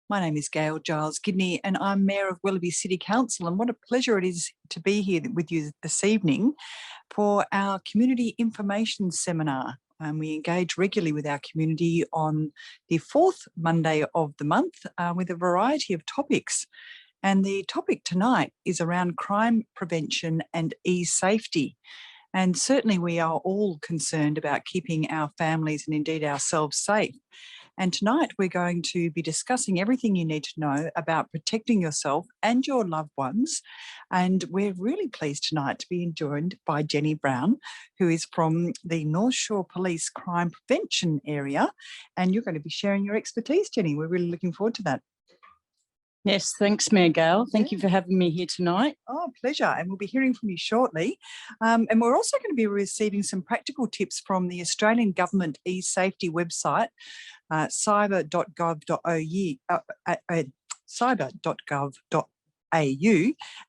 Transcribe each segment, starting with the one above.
My name is Gail Giles Gidney and I'm Mayor of Willoughby City Council, and what a pleasure it is to be here with you this evening for our Community Information Seminar. We engage regularly with our community on the fourth Monday of the month with a variety of topics. And the topic tonight is around crime prevention and e-safety. And certainly we are all concerned about keeping our families and indeed ourselves safe. And tonight we're going to be discussing everything you need to know about protecting yourself and your loved ones. And we're really pleased tonight to be joined by Jenni Brown, who is from the North Shore Police Crime Prevention Area. And you're going to be sharing your expertise, Jenni. We're really looking forward to that. Yes, thanks, Mayor Gail. Thank you for having me here tonight. Oh, pleasure. And we'll be hearing from you shortly. And we're also going to be receiving some practical tips from the Australian Government e-safety website, cyber.gov.au,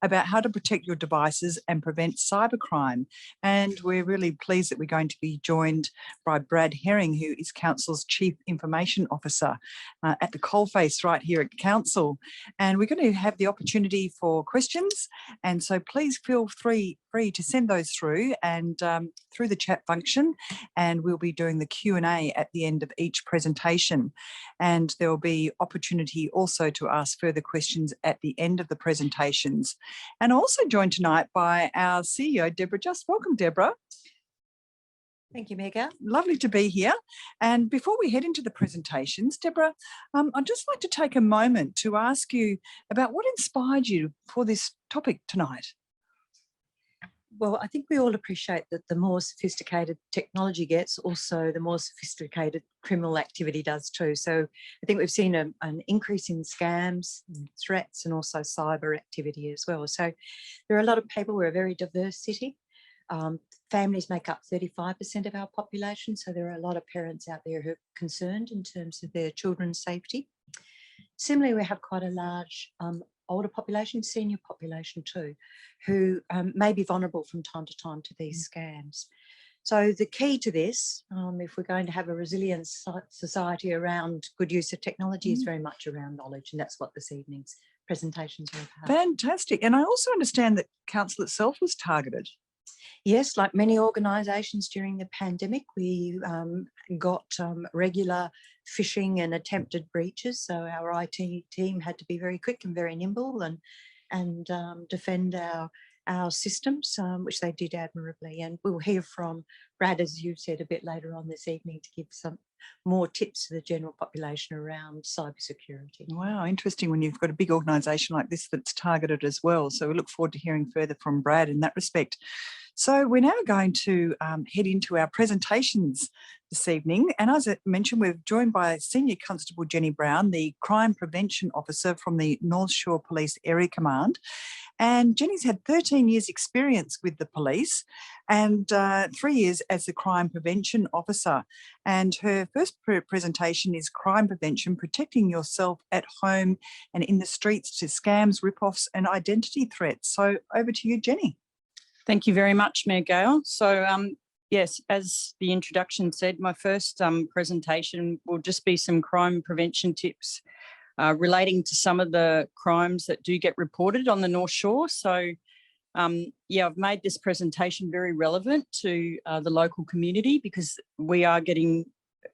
about how to protect your devices and prevent cybercrime. And we're really pleased that we're going to be joined by Brad Herring, who is Council's Chief Information Officer at the coalface right here at Council. And we're going to have the opportunity for questions. And so please feel free to send those through and through the chat function, and we'll be doing the Q&A at the end of each presentation. And there will be opportunity also to ask further questions at the end of the presentations. And also joined tonight by our CEO, Deborah Just. Welcome, Deborah. Thank you, Mega. Lovely to be here. And before we head into the presentations, Deborah, I'd just like to take a moment to ask you about what inspired you for this topic tonight. Well, I think we all appreciate that the more sophisticated technology gets, also the more sophisticated criminal activity does too. So I think we've seen an increase in scams, threats, and also cyber activity as well. So there are a lot of people. We're a very diverse city. Families make up 35% of our population. So there are a lot of parents out there who are concerned in terms of their children's safety. Similarly, we have quite a large older population, senior population too, who may be vulnerable from time to time to these scams. So the key to this, if we're going to have a resilient society around good use of technology, is very much around knowledge, and that's what this evening's presentations are about. Fantastic. And I also understand that Council itself was targeted. Yes, like many organisations during the pandemic, we got regular phishing and attempted breaches. So our IT team had to be very quick and very nimble and defend our systems, which they did admirably. And we'll hear from Brad, as you said, a bit later on this evening to give some more tips to the general population around cybersecurity. Wow, interesting when you've got a big organisation like this that's targeted as well. So we look forward to hearing further from Brad in that respect. So we're now going to head into our presentations this evening. And as I mentioned, we're joined by Senior Constable Jenni Brown, the Crime Prevention Officer from the North Shore Police Area Command. And Jenni's had 13 years experience with the police and 3 years as the Crime Prevention Officer. And her first presentation is Crime Prevention, Protecting Yourself at Home and in the Streets to Scams, Rip-Offs and Identity Threats. So over to you, Jenni. Thank you very much, Mayor Gail. So, yes, as the introduction said, my first presentation will just be some crime prevention tips relating to some of the crimes that do get reported on the North Shore. So, yeah, I've made this presentation very relevant to the local community because we are getting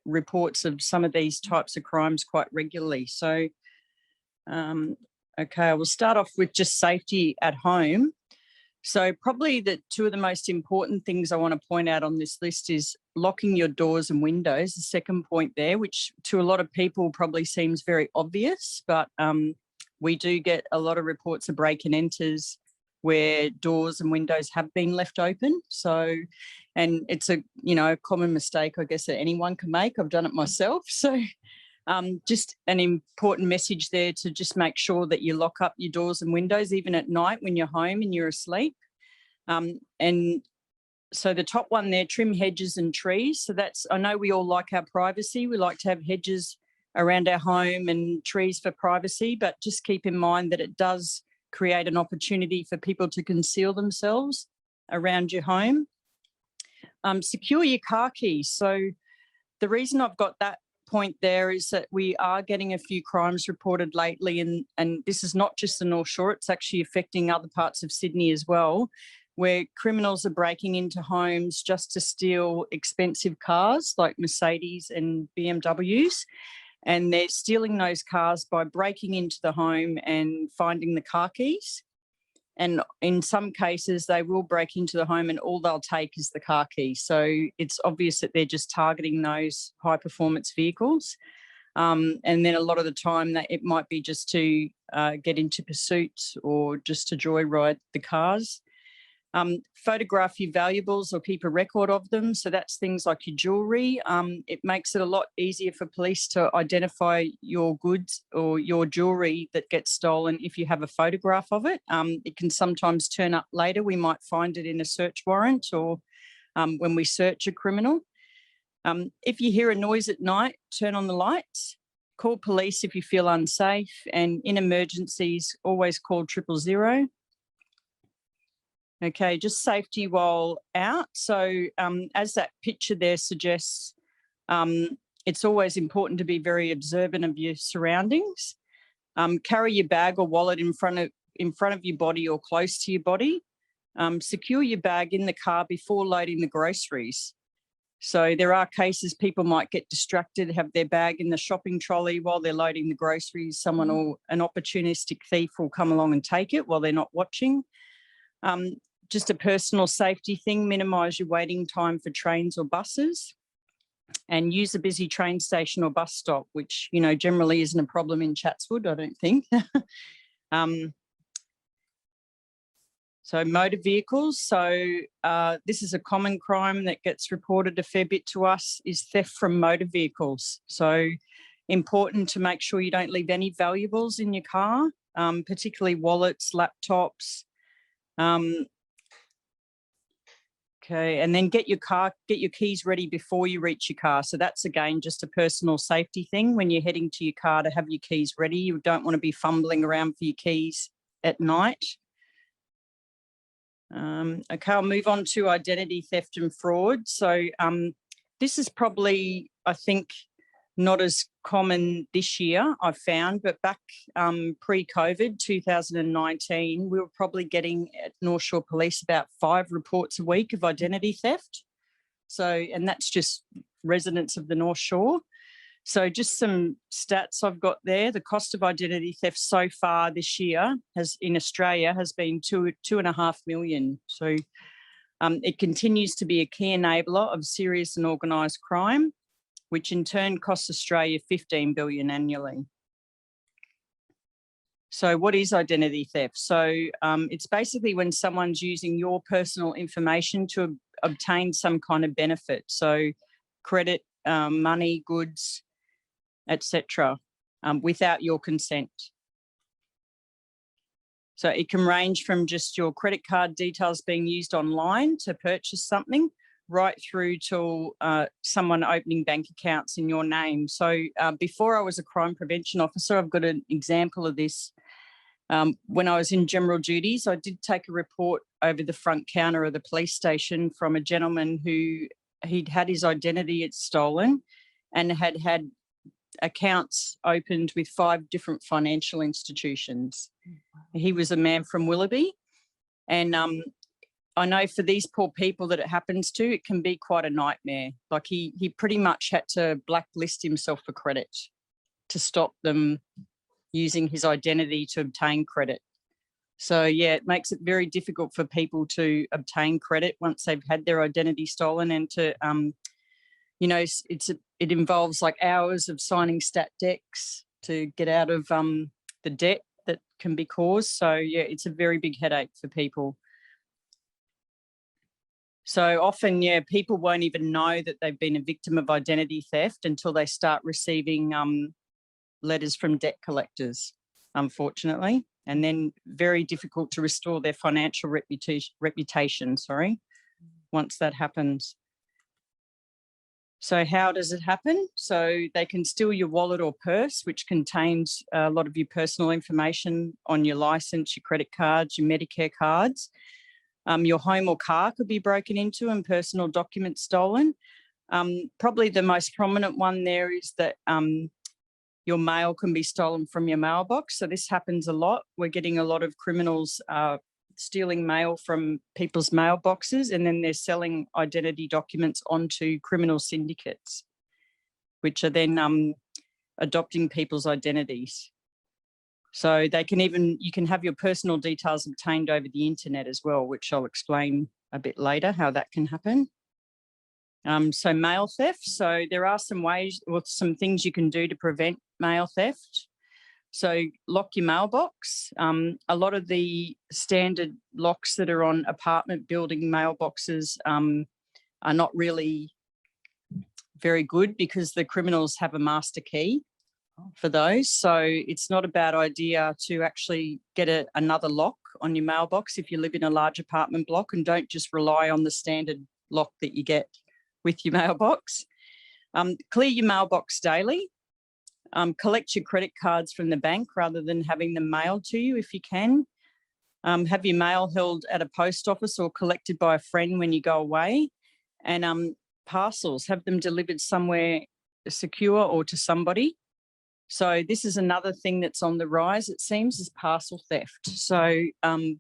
reports of some of these types of crimes quite regularly. So, okay, I will start off with just safety at home. So probably the two of the most important things I want to point out on this list is locking your doors and windows, the second point there, which to a lot of people probably seems very obvious, but we do get a lot of reports of break and enters where doors and windows have been left open. So, and it's a, common mistake, I guess, that anyone can make. I've done it myself. So just an important message there to just make sure that you lock up your doors and windows, even at night when you're home and you're asleep. And so the top one there, trim hedges and trees. So that's, I know we all like our privacy. We like to have hedges around our home and trees for privacy, but just keep in mind that it does create an opportunity for people to conceal themselves around your home. Secure your car keys. So the reason I've got that point there is that we are getting a few crimes reported lately, and this is not just the North Shore, it's actually affecting other parts of Sydney as well, where criminals are breaking into homes just to steal expensive cars like Mercedes and BMWs. And they're stealing those cars by breaking into the home and finding the car keys. And in some cases, they will break into the home and all they'll take is the car keys. So it's obvious that they're just targeting those high-performance vehicles. And then a lot of the time that it might be just to get into pursuit or just to joyride the cars. Photograph your valuables or keep a record of them. So that's things like your jewellery. It makes it a lot easier for police to identify your goods or your jewellery that gets stolen if you have a photograph of it. It can sometimes turn up later. We might find it in a search warrant or when we search a criminal. If you hear a noise at night, turn on the lights. Call police if you feel unsafe, and in emergencies, always call 000. Okay, just safety while out. So as that picture there suggests, it's always important to be very observant of your surroundings. Carry your bag or wallet in front of your body or close to your body. Secure your bag in the car before loading the groceries. So there are cases people might get distracted, have their bag in the shopping trolley while they're loading the groceries. Someone or an opportunistic thief will come along and take it while they're not watching. Just a personal safety thing, minimise your waiting time for trains or buses, and use a busy train station or bus stop, which, you know, generally isn't a problem in Chatswood, I don't think. So motor vehicles. So this is a common crime that gets reported a fair bit to us, is theft from motor vehicles. So important to make sure you don't leave any valuables in your car, particularly wallets, laptops. Okay, and then get your keys ready before you reach your car. So that's, again, just a personal safety thing. When you're heading to your car, to have your keys ready. You don't want to be fumbling around for your keys at night. Okay, I'll move on to identity theft and fraud. So this is probably, I think, not as common this year, I've found, but back pre-COVID, 2019, we were probably getting at North Shore Police about 5 reports a week of identity theft. So, and that's just residents of the North Shore. So just some stats I've got there. The cost of identity theft so far this year in Australia has been $2.5 million. So it continues to be a key enabler of serious and organised crime, which in turn costs Australia $15 billion annually. So what is identity theft? So it's basically when someone's using your personal information to obtain some kind of benefit. So credit, money, goods, etc., without your consent. So it can range from just your credit card details being used online to purchase something, right through to someone opening bank accounts in your name. So before I was a crime prevention officer, I've got an example of this. When I was in general duties, I did take a report over the front counter of the police station from a gentleman who he'd had his identity stolen and had had accounts opened with 5 different financial institutions. He was a man from Willoughby, and I know for these poor people that it happens to, it can be quite a nightmare. Like he pretty much had to blacklist himself for credit to stop them using his identity to obtain credit. So yeah, it makes it very difficult for people to obtain credit once they've had their identity stolen, and to you know, it involves like hours of signing stat decks to get out of the debt that can be caused. So yeah, it's a very big headache for people. So often, yeah, people won't even know that they've been a victim of identity theft until they start receiving letters from debt collectors, unfortunately, and then very difficult to restore their financial reputation, once that happens. So how does it happen? So they can steal your wallet or purse, which contains a lot of your personal information on your license, your credit cards, your Medicare cards. Your home or car could be broken into and personal documents stolen. Probably the most prominent one there is that your mail can be stolen from your mailbox. So this happens a lot. We're getting a lot of criminals stealing mail from people's mailboxes, and then they're selling identity documents onto criminal syndicates, which are then adopting people's identities. So they can you can have your personal details obtained over the internet as well, which I'll explain a bit later how that can happen. So mail theft. So there are some ways or some things you can do to prevent mail theft. So lock your mailbox. A lot of the standard locks that are on apartment building mailboxes are not really very good because the criminals have a master key for those. So it's not a bad idea to actually get another lock on your mailbox if you live in a large apartment block, and don't just rely on the standard lock that you get with your mailbox. Clear your mailbox daily. Collect your credit cards from the bank rather than having them mailed to you if you can. Have your mail held at a post office or collected by a friend when you go away. And parcels, have them delivered somewhere secure or to somebody. So this is another thing that's on the rise, it seems, is parcel theft. So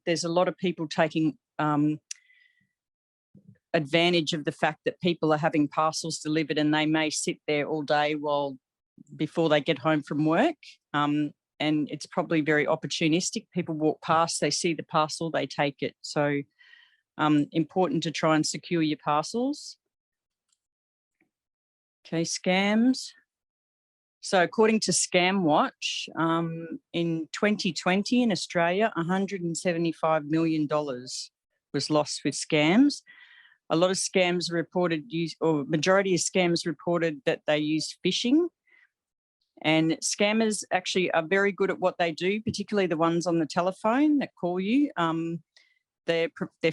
there's a lot of people taking advantage of the fact that people are having parcels delivered, and they may sit there all day before they get home from work. And it's probably very opportunistic. People walk past, they see the parcel, they take it. So important to try and secure your parcels. Okay, scams. So according to ScamWatch, in 2020 in Australia, $175 million was lost with scams. A lot of scams reported majority of scams reported that they used phishing. And scammers actually are very good at what they do, particularly the ones on the telephone that call you. They're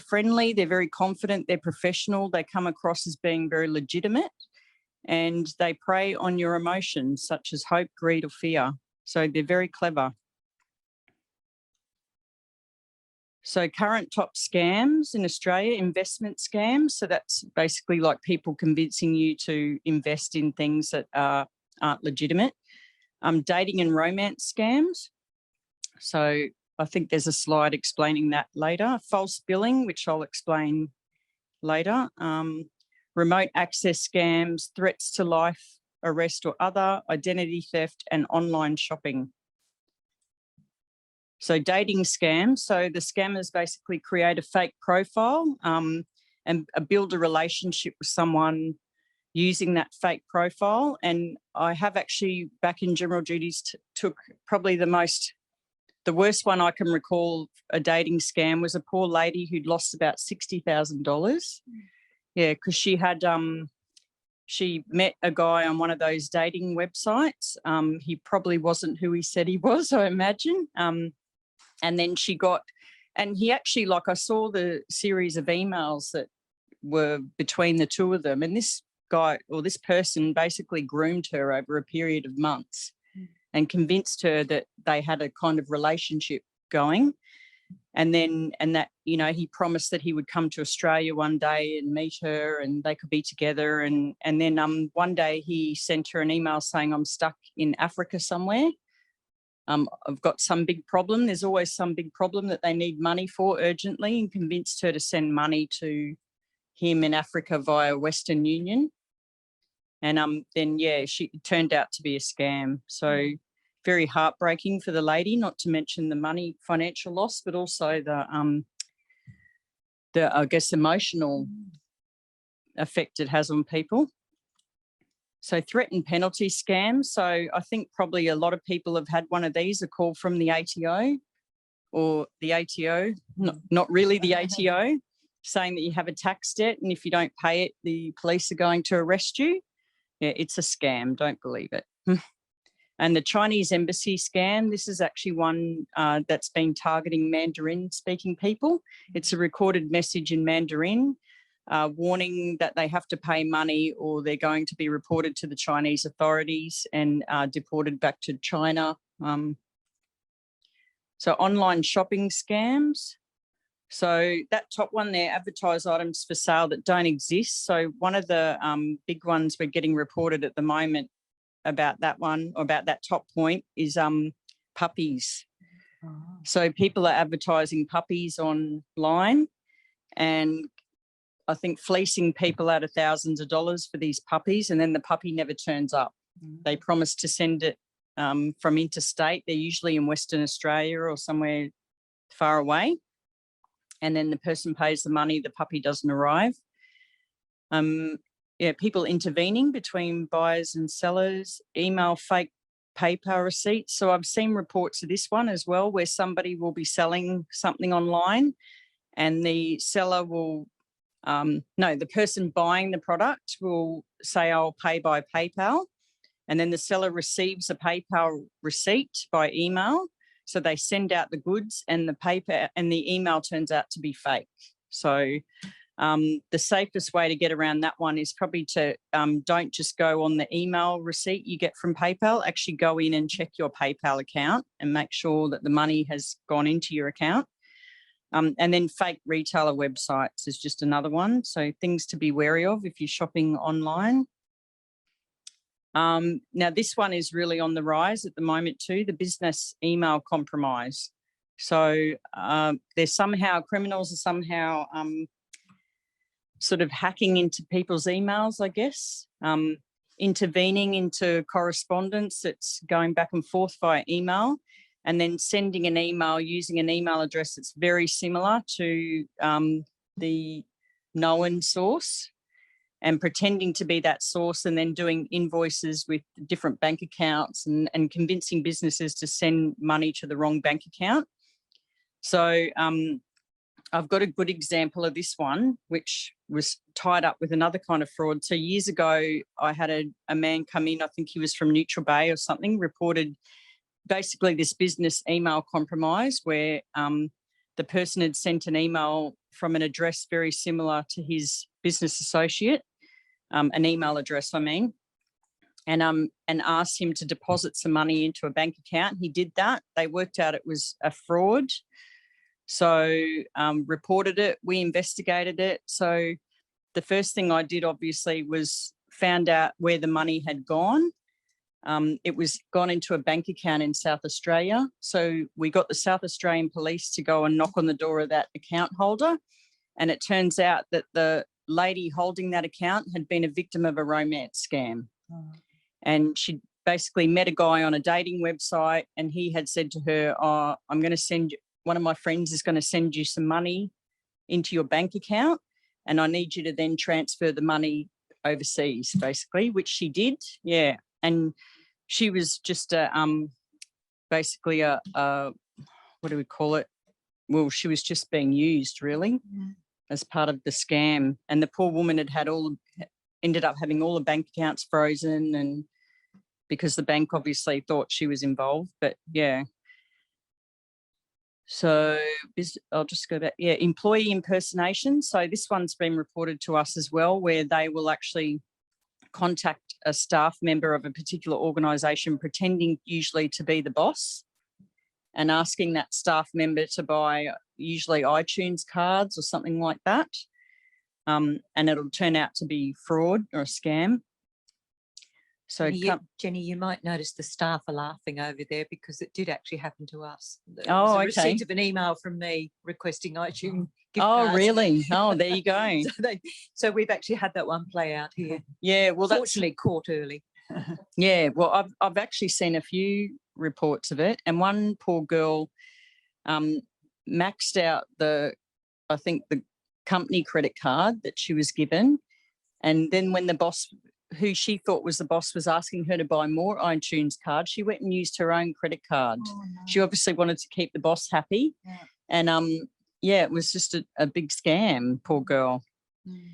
friendly, they're very confident, they're professional, they come across as being very legitimate, and they prey on your emotions such as hope, greed or fear. So they're very clever. So current top scams in Australia, investment scams. So that's basically like people convincing you to invest in things that aren't legitimate. Dating and romance scams. So I think there's a slide explaining that later. False billing, which I'll explain later. Remote access scams, threats to life, arrest or other, identity theft, and online shopping. So dating scams. So the scammers basically create a fake profile and build a relationship with someone using that fake profile. And I have actually, back in general duties, took probably the worst one I can recall, a dating scam, was a poor lady who'd lost about $60,000. Yeah, because she had she met a guy on one of those dating websites. He probably wasn't who he said he was, I imagine. And then she got, and he actually, like, I saw the series of emails that were between the two of them, and this guy or this person basically groomed her over a period of months and convinced her that they had a kind of relationship going. And that, you know, he promised that he would come to Australia one day and meet her and they could be together. And then one day he sent her an email saying, I'm stuck in Africa somewhere. I've got some big problem. There's always some big problem that they need money for urgently, and convinced her to send money to him in Africa via Western Union. And then, yeah, it turned out to be a scam. So very heartbreaking for the lady, not to mention the financial loss, but also the I guess, emotional effect it has on people. So threat and penalty scams. So I think probably a lot of people have had one of these, a call from the ATO, or the ATO, not really the ATO, saying that you have a tax debt, and if you don't pay it, the police are going to arrest you. Yeah, it's a scam. Don't believe it. And the Chinese embassy scam, this is actually one that's been targeting Mandarin-speaking people. It's a recorded message in Mandarin warning that they have to pay money or they're going to be reported to the Chinese authorities and deported back to China. So online shopping scams. So that top one there, advertise items for sale that don't exist. So one of the big ones we're getting reported at the moment about that one, or about that top point, is puppies. Oh. So people are advertising puppies online, and I think fleecing people out of thousands of dollars for these puppies, and then the puppy never turns up. They promise to send it from interstate. They're usually in Western Australia or somewhere far away. And then the person pays the money, the puppy doesn't arrive. Yeah, people intervening between buyers and sellers, email fake PayPal receipts. So I've seen reports of this one as well, where somebody will be selling something online and the seller will, the person buying the product will say, I'll pay by PayPal. And then the seller receives a PayPal receipt by email. So they send out the goods and the paper, and the email turns out to be fake. So the safest way to get around that one is probably to don't just go on the email receipt you get from PayPal. Actually go in and check your PayPal account and make sure that the money has gone into your account. And then fake retailer websites is just another one. So things to be wary of if you're shopping online. Now, this one is really on the rise at the moment too, the business email compromise. So there's somehow, criminals are somehow sort of hacking into people's emails, I guess, intervening into correspondence that's going back and forth via email, and then sending an email using an email address that's very similar to the known source, and pretending to be that source, and then doing invoices with different bank accounts and convincing businesses to send money to the wrong bank account. So I've got a good example of this one, which was tied up with another kind of fraud. So years ago, I had a man come in, I think he was from Neutral Bay or something, reported basically this business email compromise where the person had sent an email from an address very similar to his business associate, an email address, I mean, and asked him to deposit some money into a bank account. He did that. They worked out it was a fraud. So reported it, we investigated it. So the first thing I did obviously was found out where the money had gone. It was gone into a bank account in South Australia. So we got the South Australian police to go and knock on the door of that account holder. And it turns out that the lady holding that account had been a victim of a romance scam. Oh. And she basically met a guy on a dating website, and he had said to her, oh, I'm going to send you, one of my friends is going to send you some money into your bank account, and I need you to then transfer the money overseas, basically, which she did. Yeah. And she was just basically a what do we call it? Well, she was just being used really as part of the scam. And the poor woman ended up having all the bank accounts frozen, and because the bank obviously thought she was involved, but yeah. So I'll just go back. Yeah, employee impersonation. So this one's been reported to us as well, where they will actually contact a staff member of a particular organisation, pretending usually to be the boss, and asking that staff member to buy usually iTunes cards or something like that. And it'll turn out to be fraud or a scam. So Jenny, you might notice the staff are laughing over there because it did actually happen to us. Oh, okay. Receipt of an email from me requesting iTunes gift cards. Oh, really? Oh, there you go. so we've actually had that one play out here. Yeah, well, fortunately caught early. Yeah, well, I've actually seen a few reports of it, and one poor girl maxed out I think the company credit card that she was given, and then when the boss, who she thought was the boss, was asking her to buy more iTunes cards, she went and used her own credit card. Oh, no. She obviously wanted to keep the boss happy. Yeah. And yeah, it was just a big scam, poor girl. Mm.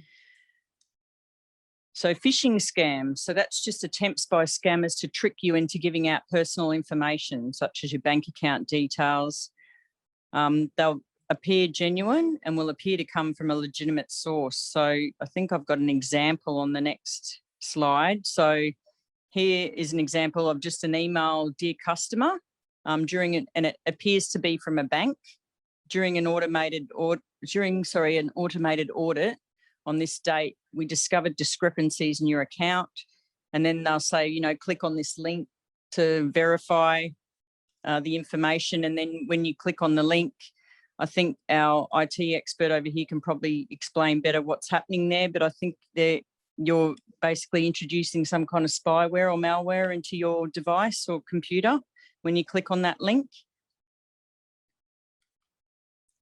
So phishing scams, so that's just attempts by scammers to trick you into giving out personal information, such as your bank account details. They'll appear genuine and will appear to come from a legitimate source. So I think I've got an example on the next slide. So here is an example of just an email, dear customer, and it appears to be from a bank. During an automated an automated audit on this date, we discovered discrepancies in your account. And then they'll say, you know, click on this link to verify the information. And then when you click on the link, I think our IT expert over here can probably explain better what's happening there, but I think you're basically introducing some kind of spyware or malware into your device or computer when you click on that link.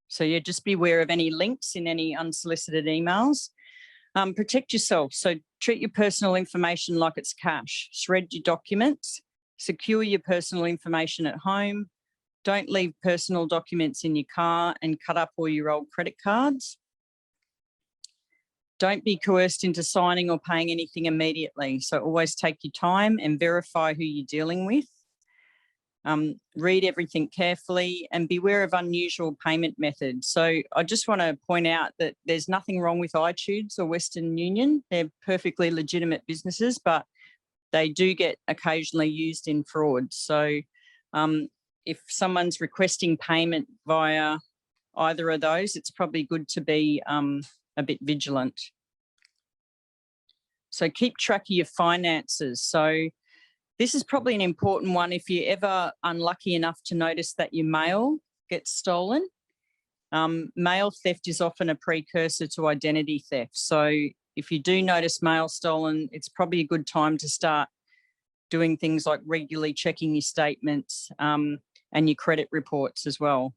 So yeah, just be aware of any links in any unsolicited emails. Protect yourself. So treat your personal information like it's cash. Shred your documents. Secure your personal information at home. Don't leave personal documents in your car, and cut up all your old credit cards. Don't be coerced into signing or paying anything immediately. So always take your time and verify who you're dealing with. Read everything carefully and beware of unusual payment methods. So I just want to point out that there's nothing wrong with iTunes or Western Union. They're perfectly legitimate businesses, but they do get occasionally used in fraud. So if someone's requesting payment via either of those, it's probably good to be a bit vigilant. So keep track of your finances. So this is probably an important one if you're ever unlucky enough to notice that your mail gets stolen. Mail theft is often a precursor to identity theft. So if you do notice mail stolen, it's probably a good time to start doing things like regularly checking your statements and your credit reports as well.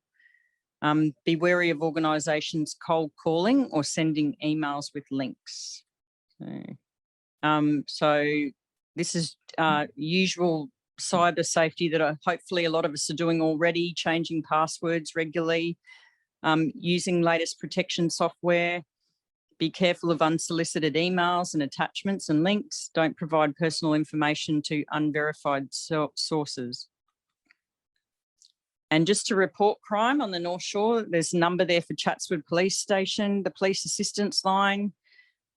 Be wary of organisations cold calling or sending emails with links. So this is usual cyber safety that hopefully a lot of us are doing already, changing passwords regularly, using latest protection software. Be careful of unsolicited emails and attachments and links. Don't provide personal information to unverified sources. And just to report crime on the North Shore, there's a number there for Chatswood Police Station, the police assistance line.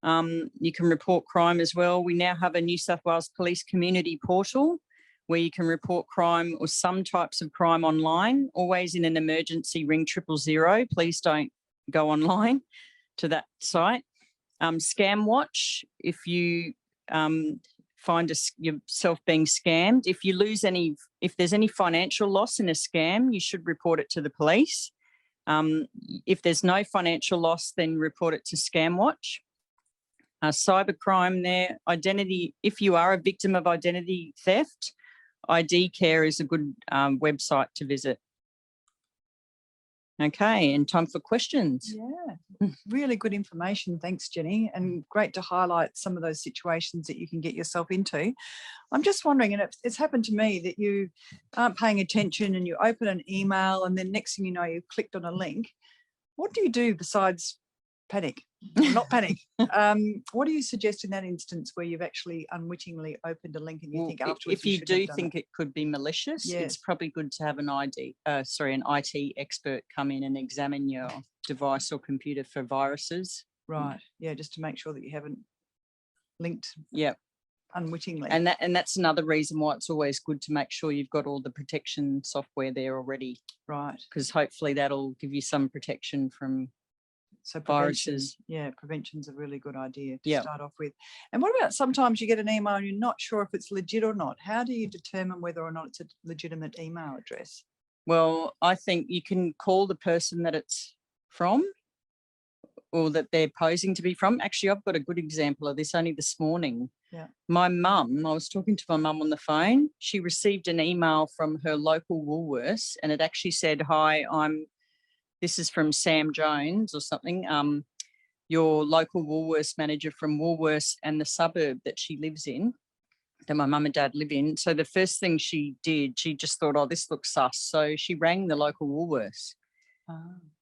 You can report crime as well. We now have a New South Wales Police community portal where you can report crime or some types of crime online, always in an emergency, ring 000. Please don't go online to that site. Scam Watch, if you find yourself being scammed, if there's any financial loss in a scam, you should report it to the police. If there's no financial loss, then report it to Scam Watch. Cybercrime there, identity, if you are a victim of identity theft, ID Care is a good website to visit. Okay, and time for questions. Yeah, really good information. Thanks, Jenny, and great to highlight some of those situations that you can get yourself into. I'm just wondering, and it's happened to me, that you aren't paying attention and you open an email and then next thing you know, you've clicked on a link. What do you do besides panic? Not panic. What do you suggest in that instance where you've actually unwittingly opened a link and you think afterwards? If you do think it could be malicious, it's probably good to have an IT expert come in and examine your device or computer for viruses. Right. Yeah, just to make sure that you haven't linked. Yeah. Unwittingly. And that's another reason why it's always good to make sure you've got all the protection software there already. Right. Because hopefully that'll give you some protection from viruses. Yeah, prevention's a really good idea to start off with. And what about sometimes you get an email and you're not sure if it's legit or not? How do you determine whether or not it's a legitimate email address? Well, I think you can call the person that it's from or that they're posing to be from. Actually, I've got a good example of this only this morning. Yeah. My mum, I was talking to my mum on the phone. She received an email from her local Woolworths and it actually said, "Hi, this is from Sam Jones or something, your local Woolworths manager from Woolworths and the suburb that she lives in, that my mum and dad live in." So the first thing she did, she just thought, oh, this looks sus. So she rang the local Woolworths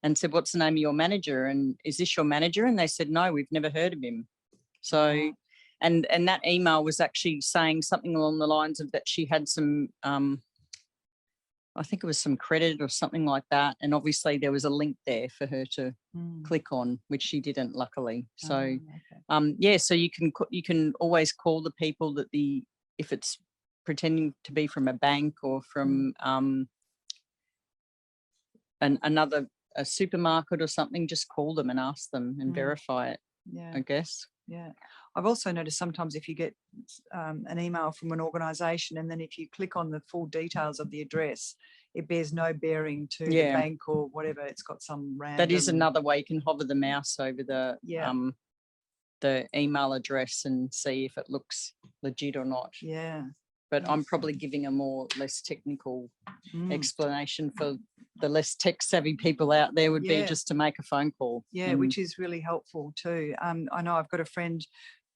and said, "What's the name of your manager? And is this your manager?" And they said, "No, we've never heard of him." So, and that email was actually saying something along the lines of that she had some, I think it was some credit or something like that. And obviously there was a link there for her to click on, which she didn't, luckily. So, so you can always call the people that if it's pretending to be from a bank or from another a supermarket or something, just call them and ask them and Mm. verify it, Yeah. I guess. Yeah. I've also noticed sometimes if you get an email from an organisation and then if you click on the full details of the address, it bears no bearing to the Yeah. bank or whatever. It's got some random. That is another way. You can hover the mouse over Yeah. the email address and see if it looks legit or not. Yeah. But I'm probably giving a less technical explanation for the less tech savvy people out there would be just to make a phone call. Yeah, which is really helpful too. I know I've got a friend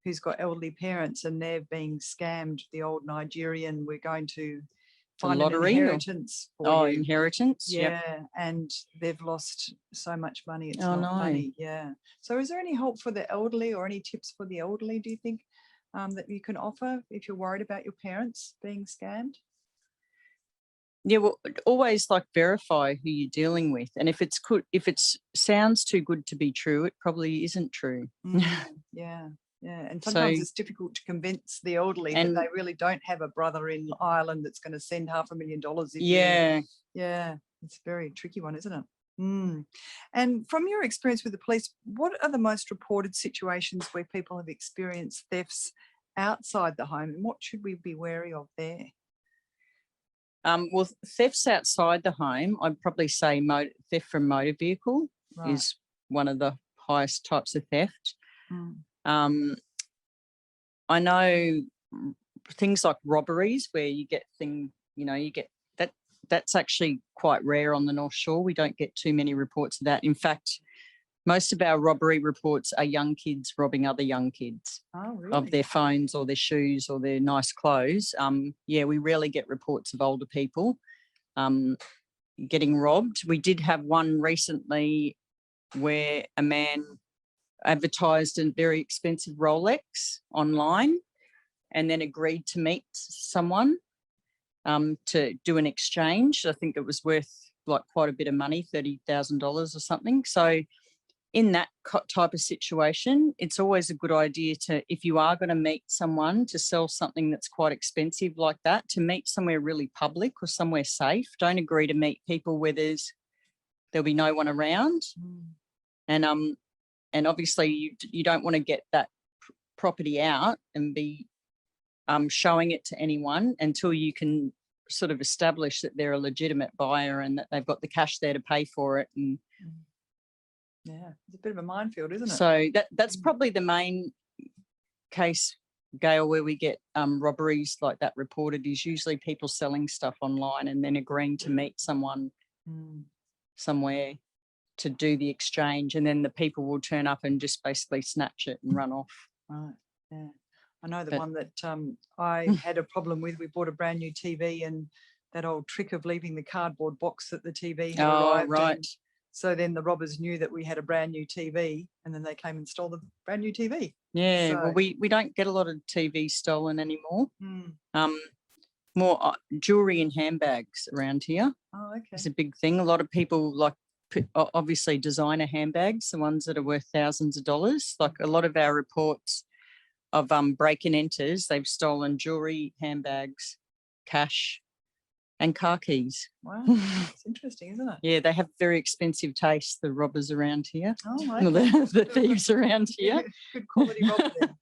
who's got elderly parents and they're being scammed. The old Nigerian, we're going to find an lottery inheritance for you. Inheritance. Yeah, and they've lost so much money. It's Oh, not no. funny. Yeah. So is there any help for the elderly or any tips for the elderly, do you think, that you can offer if you're worried about your parents being scammed? Yeah, well, always verify who you're dealing with, and if it sounds too good to be true, it probably isn't true. Yeah, and sometimes So- it's difficult to convince the elderly that And- they really don't have a brother in Ireland that's going to send $500,000. Yeah. Yeah, it's a very tricky one, isn't it? And from your experience with the police, what are the most reported situations where people have experienced thefts outside the home, and what should we be wary of there? Well, thefts outside the home, I'd probably say theft from motor vehicle Right. is one of the highest types of theft. I know things like robberies where you get that's actually quite rare on the North Shore. We don't get too many reports of that. In fact, most of our robbery reports are young kids robbing other young kids Oh, really? of their phones or their shoes or their nice clothes. We rarely get reports of older people getting robbed. We did have one recently where a man advertised a very expensive Rolex online and then agreed to meet someone to do an exchange. I think it was worth quite a bit of money, $30,000 or something. So in that type of situation, it's always a good idea to, if you are going to meet someone to sell something that's quite expensive like that, to meet somewhere really public or somewhere safe. Don't agree to meet people where there'll be no one around. And obviously you don't want to get that property out and be showing it to anyone until you can sort of establish that they're a legitimate buyer and that they've got the cash there to pay for it. And yeah, it's a bit of a minefield, isn't it? so that's probably the main case, Gail, where we get robberies like that reported, is usually people selling stuff online and then agreeing to meet someone somewhere to do the exchange, and then the people will turn up and just basically snatch it and run off. Right. Yeah. I know the one that I had a problem with. We bought a brand new TV and that old trick of leaving the cardboard box that the TV had arrived right. in. So then the robbers knew that we had a brand new TV and then they came and stole the brand new TV. Yeah, So- well, we don't get a lot of TVs stolen anymore. Mm. More jewellery and handbags around here. Oh, okay. It's a big thing. A lot of people obviously designer handbags, the ones that are worth thousands of dollars. Like a lot of our reports of break and enters, they've stolen jewellery, handbags, cash and car keys. Wow, it's interesting, isn't it? Yeah, they have very expensive taste, the robbers around here. Oh, The okay. thieves around here. Good quality robber then.